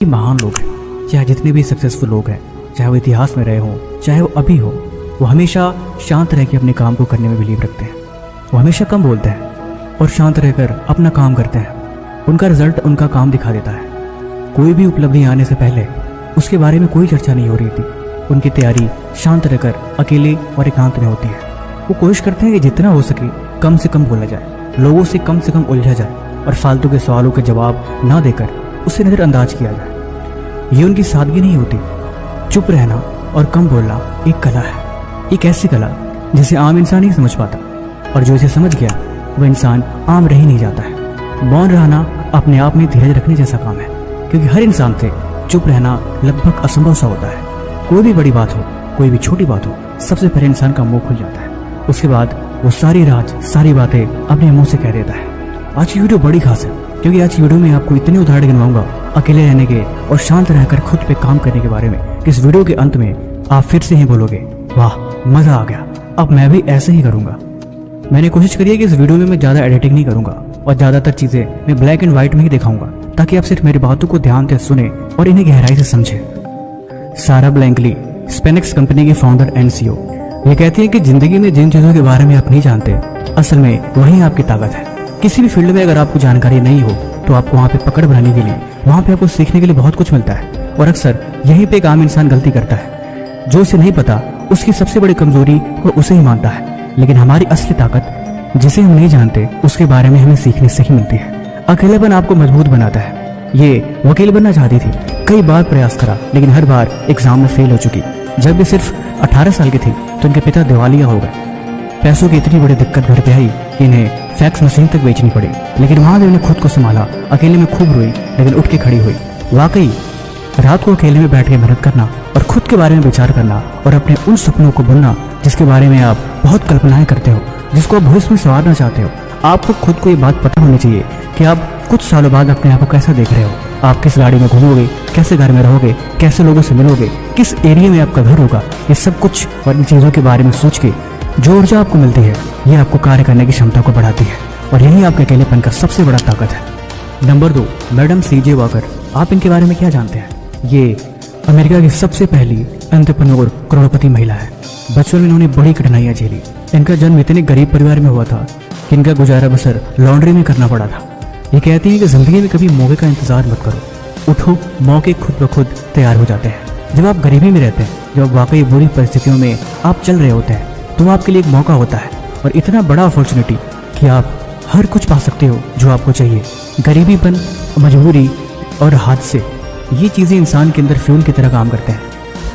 महान लोग हैं, चाहे जितने भी सक्सेसफुल लोग हैं, चाहे वो इतिहास में रहे हों, चाहे वो अभी हो, वो हमेशा शांत रह के अपने काम को करने में बिलीव रखते हैं। वो हमेशा कम बोलते हैं और शांत रहकर अपना काम करते हैं। उनका रिजल्ट उनका काम दिखा देता है। कोई भी उपलब्धि आने से पहले उसके बारे में कोई चर्चा नहीं हो रही थी। उनकी तैयारी शांत रहकर अकेले और एकांत में होती है। वो कोशिश करते हैं कि जितना हो सके कम से कम बोला जाए, लोगों से कम उलझा जाए और फालतू के सवालों के जवाब ना देकर उसे नज़रअंदाज किया जाए। ये उनकी सादगी नहीं होती। चुप रहना और कम बोलना एक कला है, एक ऐसी कला जिसे आम इंसान नहीं समझ पाता, और जो इसे समझ गया वह इंसान आम रह ही नहीं जाता है। मौन रहना अपने आप में धीरज रखने जैसा काम है, क्योंकि हर इंसान से चुप रहना लगभग असंभव सा होता है। कोई भी बड़ी बात हो, कोई भी छोटी बात हो, सबसे पहले इंसान का मुंह खुल जाता है। उसके बाद वो सारी राज, सारी बातें अपने मुंह से कह देता है। आज की वीडियो बड़ी खास है, क्योंकि आज की वीडियो में आपको इतने उदाहरण गिनवाऊंगा अकेले रहने के और शांत रहकर खुद पे काम करने के बारे में कि इस वीडियो के अंत में आप फिर से ही बोलोगे, वाह मजा आ गया, अब मैं भी ऐसे ही करूंगा। मैंने कोशिश करी है कि इस वीडियो में मैं ज़्यादा एडिटिंग नहीं करूंगा और ज़्यादातर चीज़ें मैं ब्लैक एंड व्हाइट में ही दिखाऊंगा, ताकि आप सिर्फ मेरी बातों को ध्यान से सुने और इन्हें गहराई से समझें। सारा ब्लैंकली, स्पेनेक्स कंपनी की फाउंडर एंड सीईओ, ये कहती है कि जिंदगी में जिन चीज़ों के बारे में आप नहीं जानते, असल में वही आपकी ताकत है। किसी भी फील्ड में अगर आपको जानकारी नहीं हो तो आपको वहाँ पे पकड़ बनाने के लिए, वहाँ पे आपको सीखने के लिए बहुत कुछ मिलता है। और अक्सर यहीं पे एक आम इंसान गलती करता है। जो उसे नहीं पता उसकी सबसे बड़ी कमजोरी वो उसे ही मानता है। लेकिन हमारी असली ताकत, जिसे हम नहीं जानते, उसके बारे में हमें सीखने से ही मिलती है। अकेलापन आपको मजबूत बनाता है। ये वकील बनना चाहती थी, कई बार प्रयास करा, लेकिन हर बार एग्जाम में फेल हो चुकी। जब भी सिर्फ 18 साल की थी तो उनके पिता दिवालिया हो गए। पैसों की इतनी बड़ी दिक्कत घर पे आई कि इन्हें फैक्स मशीन तक बेचनी पड़ी, लेकिन वहां से उन्हें खुद को संभाला। अकेले में खूब रोई, लेकिन उठ के खड़ी हुई। वाकई रात को अकेले में बैठ के मेहनत करना और खुद के बारे में विचार करना और अपने उन सपनों को बुनना जिसके बारे में आप बहुत कल्पनाएं करते हो, जिसको आप भविष्य में संवारना चाहते हो। आपको खुद को ये बात पता होनी चाहिए कि आप कुछ सालों बाद अपने आप को कैसा देख रहे हो। आप किस गाड़ी में घूमोगे, कैसे घर में रहोगे, कैसे लोगों से मिलोगे, किस एरिया में आपका घर होगा, ये सब कुछ और इन चीज़ों के बारे में सोच के जो ऊर्जा आपको मिलती है, ये आपको कार्य करने की क्षमता को बढ़ाती है, और यही आपके अकेलेपन का सबसे बड़ा ताकत है। नंबर 2, मैडम सीजे वॉकर। आप इनके बारे में क्या जानते हैं? ये अमेरिका की सबसे पहली एंटरप्रेन्योर करोड़पति महिला है। बचपन में इन्होंने बड़ी कठिनाइयाँ झेली। इनका जन्म इतने गरीब परिवार में हुआ था कि इनका गुजारा बसर लॉन्ड्री में करना पड़ा था। ये कहती है कि जिंदगी में कभी मौके का इंतजार मत करो, उठो, मौके खुद ब खुद तैयार हो जाते हैं। जब आप गरीबी में रहते हैं, जब वाकई बुरी परिस्थितियों में आप चल रहे होते हैं, तो आपके लिए एक मौका होता है, और इतना बड़ा अपॉर्चुनिटी कि आप हर कुछ पा सकते हो जो आपको चाहिए। गरीबीपन, मजबूरी और हादसे, ये चीज़ें इंसान के अंदर फ्यूल की तरह काम करते हैं।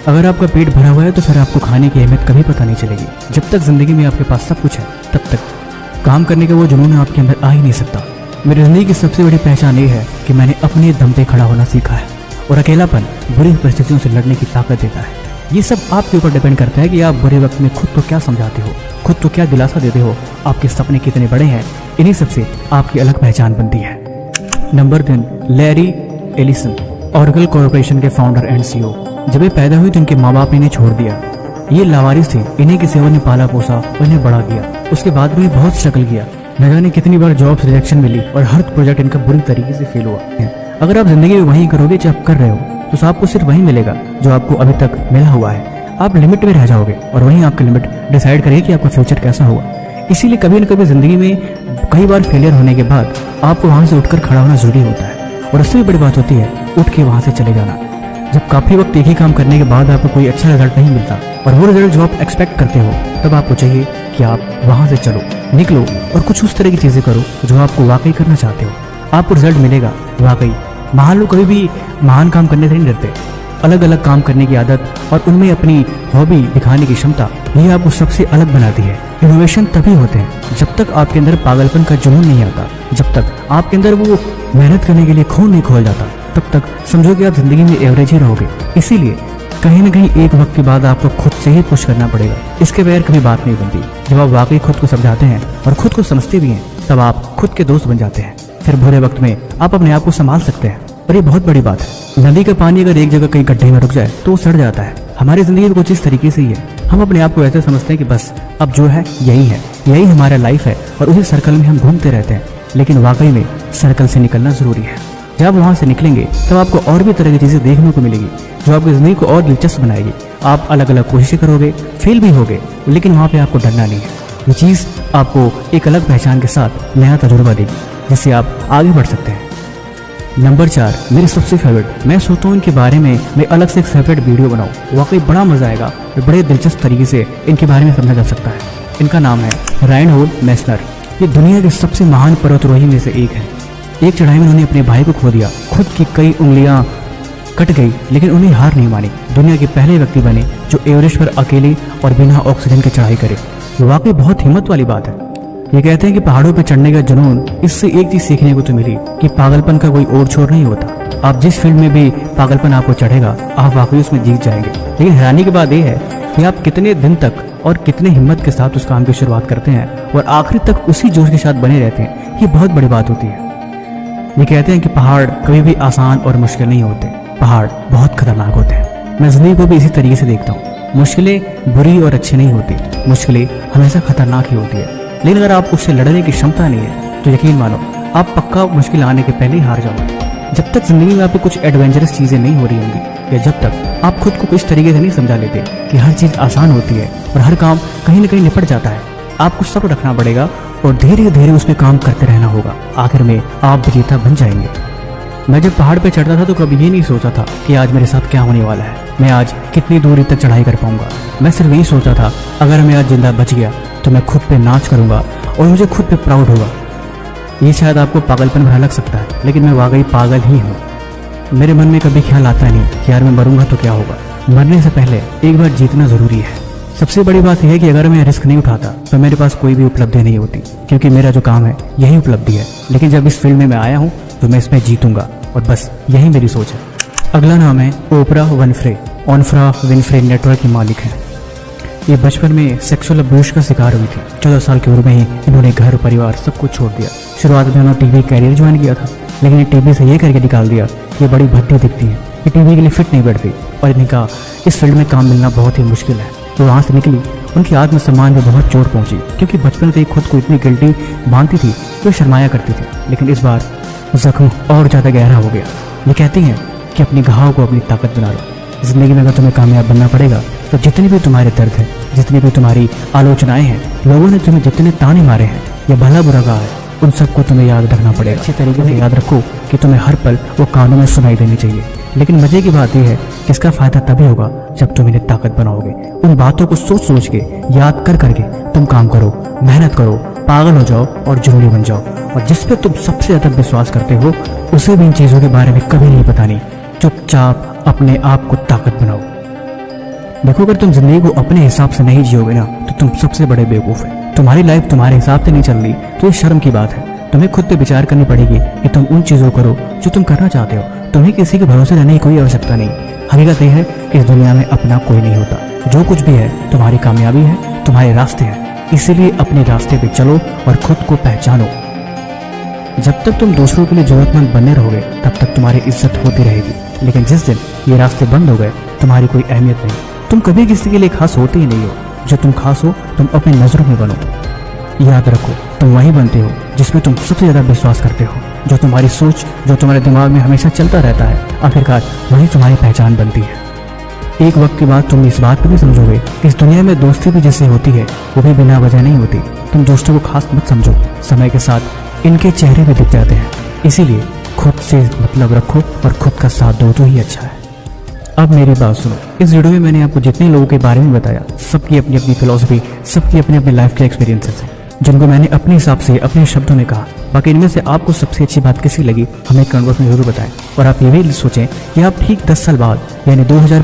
अगर आपका पेट भरा हुआ है तो फिर आपको खाने की अहमियत कभी पता नहीं चलेगी। जब तक जिंदगी में आपके पास सब कुछ है, तब तक काम करने का वो जुनून आपके अंदर आ ही नहीं सकता। मेरी जिंदगी की सबसे बड़ी पहचान ये है कि मैंने अपने दम पे खड़ा होना सीखा है, और अकेलापन बुरी परिस्थितियों से लड़ने की ताकत देता है। ये सब आपके ऊपर डिपेंड करता है कि आप बुरे वक्त में खुद को क्या समझाते हो, खुद को क्या दिलासा देते हो, आपके सपने कितने बड़े हैं। इन्हीं सबसे आपकी अलग पहचान बनती है। Number 3, Larry Ellison, oracle corporation के फाउंडर एंड सीईओ। जब ये पैदा हुई तो इनके माँ बाप ने इन्हें छोड़ दिया। ये लावारिस थे, इन्हें किसी और ने पाला पोसा और इन्हें बड़ा किया। उसके बाद भी बहुत स्ट्रगल किया। न जाने कितनी बार जॉब सिलेक्शन मिली और हर प्रोजेक्ट इनका बुरी तरीके से फेल हुआ। अगर आप जिंदगी में वही करोगे जो आप कर रहे हो, तो आपको सिर्फ वही मिलेगा जो आपको अभी तक मिला हुआ है। आप लिमिट में रह जाओगे, और वहीं आपकी लिमिट डिसाइड करेगी कि आपका फ्यूचर कैसा होगा। इसीलिए कभी न कभी जिंदगी में कई बार फेलियर होने के बाद आपको वहां से उठकर खड़ा होना जरूरी होता है, और उससे भी बड़ी बात होती है उठ के वहां से चले जाना। जब काफी वक्त एक ही काम करने के बाद आपको कोई अच्छा रिजल्ट नहीं मिलता, और वो रिजल्ट जो आप एक्सपेक्ट करते हो, तब आपको चाहिए कि आप वहां से चलो, निकलो और कुछ उस तरह की चीजें करो जो आपको वाकई करना चाहते हो। आपको रिजल्ट मिलेगा वाकई। महान लोग कभी भी महान काम करने से नहीं डरते। अलग अलग काम करने की आदत और उनमें अपनी हॉबी दिखाने की क्षमता, ये आपको सबसे अलग बनाती है। इनोवेशन तभी होते हैं जब तक आपके अंदर पागलपन का जुनून नहीं आता, जब तक आपके अंदर वो मेहनत करने के लिए खून नहीं खोल जाता, तब तक समझो कि आप जिंदगी में एवरेज ही रहोगे। इसीलिए कहीं ना कहीं एक वक्त के बाद आपको खुद से ही पुश करना पड़ेगा। इसके बगैर कभी बात नहीं बनती। जब आप वाकई खुद को समझाते हैं और खुद को समझते भी हैं, तब आप खुद के दोस्त बन जाते हैं। फिर बुरे वक्त में आप अपने आप को संभाल सकते हैं, और ये बहुत बड़ी बात है। नदी का पानी अगर एक जगह कहीं गड्ढे में रुक जाए तो वो सड़ जाता है। हमारी जिंदगी में कुछ इस तरीके से ही है। हम अपने आप को ऐसे समझते हैं कि बस अब जो है यही है, यही हमारा लाइफ है, और उसी सर्कल में हम घूमते रहते हैं। लेकिन वाकई में सर्कल से निकलना जरूरी है। जब आप वहाँ से निकलेंगे तब आपको और भी तरह की चीज़ें देखने को मिलेगी जो आपकी ज़िंदगी को और दिलचस्प बनाएगी। आप अलग अलग कोशिशें करोगे, फेल भी होगे, लेकिन वहाँ पे आपको डरना नहीं है। ये चीज़ आपको एक अलग पहचान के साथ नया तजुर्बा देगी जिससे आप आगे बढ़ सकते हैं। नंबर 4, मेरे सबसे फेवरेट। मैं सोचता हूँ इनके बारे में मैं अलग से एक सेपरेट वीडियो बनाऊँ। वाकई बड़ा मजा आएगा और बड़े दिलचस्प तरीके से इनके बारे में समझा जा सकता है। इनका नाम है राइनहोल्ड मेसनर। ये दुनिया के सबसे महान पर्वतारोही में से एक है। एक चढ़ाई में उन्होंने अपने भाई को खो दिया, खुद की कई उंगलियां कट गई, लेकिन उन्हें हार नहीं मानी। दुनिया के पहले व्यक्ति बने जो एवरेस्ट पर अकेले और बिना ऑक्सीजन के चढ़ाई करे। ये वाकई बहुत हिम्मत वाली बात है। ये कहते हैं कि पहाड़ों पर चढ़ने का जुनून, इससे एक चीज सीखने को तो मिली कि पागलपन का कोई और छोर नहीं होता। आप जिस फील्ड में भी पागलपन आपको चढ़ेगा, आप वाकई उसमें जीत जाएंगे। लेकिन हैरानी की बात यह है कि आप कितने दिन तक और कितने हिम्मत के साथ उस काम की शुरुआत करते हैं और आखिर तक उसी जोश के साथ बने रहते हैं। ये बहुत बड़ी बात होती है। ये कहते हैं कि पहाड़ कभी भी आसान और मुश्किल नहीं होते, पहाड़ बहुत खतरनाक होते हैं। मैं जिंदगी को भी इसी तरीके से देखता हूँ। मुश्किलें बुरी और अच्छी नहीं होती, मुश्किलें हमेशा खतरनाक ही होती है। लेकिन अगर आप उससे लड़ने की क्षमता नहीं है तो यकीन मानो आप पक्का मुश्किल आने के पहले ही हार जाओगे। जब तक जिंदगी में आपको कुछ एडवेंचरस चीजें नहीं हो रही होंगी, या जब तक आप खुद को इस तरीके से नहीं समझा लेते कि हर चीज आसान होती है और हर काम कहीं ना कहीं निपट जाता है, आपको सब्र रखना पड़ेगा और धीरे धीरे उस पर काम करते रहना होगा। आखिर में आप विजेता बन जाएंगे। मैं जब पहाड़ पे चढ़ता था तो कभी ये नहीं सोचा था कि आज मेरे साथ क्या होने वाला है, मैं आज कितनी दूरी तक चढ़ाई कर पाऊंगा। मैं सिर्फ यही सोचा था अगर मैं आज जिंदा बच गया तो मैं खुद पे नाच करूंगा और मुझे खुद पे प्राउड होगा। ये शायद आपको पागलपन भरा लग सकता है, लेकिन मैं वाकई पागल ही हूँ। मेरे मन में कभी ख्याल आता नहीं कि यार मैं मरूंगा तो क्या होगा। मरने से पहले एक बार जीतना जरूरी है। सबसे बड़ी बात यह है कि अगर मैं रिस्क नहीं उठाता तो मेरे पास कोई भी उपलब्धि नहीं होती, क्योंकि मेरा जो काम है यही उपलब्धि है। लेकिन जब इस फील्ड में मैं आया हूँ तो मैं इसमें जीतूंगा और बस यही मेरी सोच है। अगला नाम है Oprah Winfrey. Oprah Winfrey network की मालिक है। ये बचपन में सेक्सुअल अब्यूज का शिकार हुई थी। 14 साल की उम्र में ही इन्होंने घर परिवार सब कुछ छोड़ दिया। शुरुआत में उन्होंने टीवी कैरियर ज्वाइन किया था, लेकिन ये टीवी से ये करके निकाल दिया कि ये बड़ी भद्दी दिखती है, ये टीवी के लिए फिट नहीं बैठती और इन्हें कहा इस फील्ड में काम मिलना बहुत ही मुश्किल है। तो वहाँ से निकली। उनकी आत्मसम्मान में बहुत चोट पहुंची, क्योंकि बचपन से ही खुद को इतनी गिल्टी मानती थी तो शर्माया करती थी। लेकिन इस बार जख्म और ज़्यादा गहरा हो गया। ये कहती हैं कि अपनी घाव को अपनी ताकत बना लो। जिंदगी में अगर तुम्हें कामयाब बनना पड़ेगा तो जितने भी तुम्हारे दर्द हैं, जितनी भी तुम्हारी आलोचनाएं हैं, लोगों ने तुम्हें जितने ताने मारे हैं या भला बुरा कहा है, उन सबको तुम्हें याद रखना पड़ेगा। अच्छे तरीके से याद रखो कि तुम्हें हर पल वो कानों में सुनाई देनी चाहिए। लेकिन मजे की बात यह है कि इसका फायदा तभी होगा जब तुम इन्हें ताकत बनाओगे। उन बातों को सोच सोच के, याद कर करके तुम काम करो, मेहनत करो, पागल हो जाओ और जुनूनी बन जाओ। और जिस पे तुम सबसे ज्यादा विश्वास करते हो उसे भी इन चीजों के बारे में कभी नहीं बतानी। चुपचाप अपने आप को ताकत बनाओ। देखो, अगर तुम जिंदगी को अपने हिसाब से नहीं जियोगे ना तो तुम सबसे बड़े बेवकूफ है। तुम्हारी लाइफ तुम्हारे हिसाब से नहीं चल रही तो ये शर्म की बात है। तुम्हें खुद पे विचार करनी पड़ेगी कि तुम उन चीजों करो जो तुम करना चाहते हो। तुम्हें किसी के भरोसे रहने की कोई आवश्यकता नहीं। हकीकत यह है कि इस दुनिया में अपना कोई नहीं होता। जो कुछ भी है तुम्हारी कामयाबी है, तुम्हारे रास्ते हैं। इसीलिए अपने रास्ते पे चलो और खुद को पहचानो। जब तक तुम दूसरों के लिए जरूरतमंद बने रहोगे तब तक तुम्हारी इज्जत होती रहेगी। लेकिन जिस दिन ये रास्ते बंद हो गए तुम्हारी कोई अहमियत नहीं। तुम कभी किसी के लिए खास होते ही नहीं हो। जो तुम खास हो तुम अपनी नजरों में बनो। याद रखो, तुम वही बनते हो जिसमें तुम सबसे ज्यादा विश्वास करते हो। जो तुम्हारी सोच, जो तुम्हारे दिमाग में हमेशा चलता रहता है, आखिरकार वही तुम्हारी पहचान बनती है। एक वक्त के बाद तुम इस बात को भी समझोगे कि इस दुनिया में दोस्ती भी जिससे होती है वो भी बिना वजह नहीं होती। तुम दोस्तों को खास मत समझो, समय के साथ इनके चेहरे भी दिख जाते हैं। इसीलिए खुद से मतलब रखो और खुद का साथ दो तो ही अच्छा है। अब मेरी बात सुनो। इस वीडियो में मैंने आपको जितने लोगों के बारे में बताया, सबकी अपनी अपनी फिलॉसफी, सबकी अपनी अपनी लाइफ के एक्सपीरियंसेस हैं, जिनको मैंने अपने हिसाब से अपने शब्दों में कहा। बाकी इनमें से आपको सबसे अच्छी बात किसी लगी हमें कमेंट बॉक्स में जरूर बताएं। और आप ये भी सोचें कि आप ठीक 10 साल बाद यानी 2000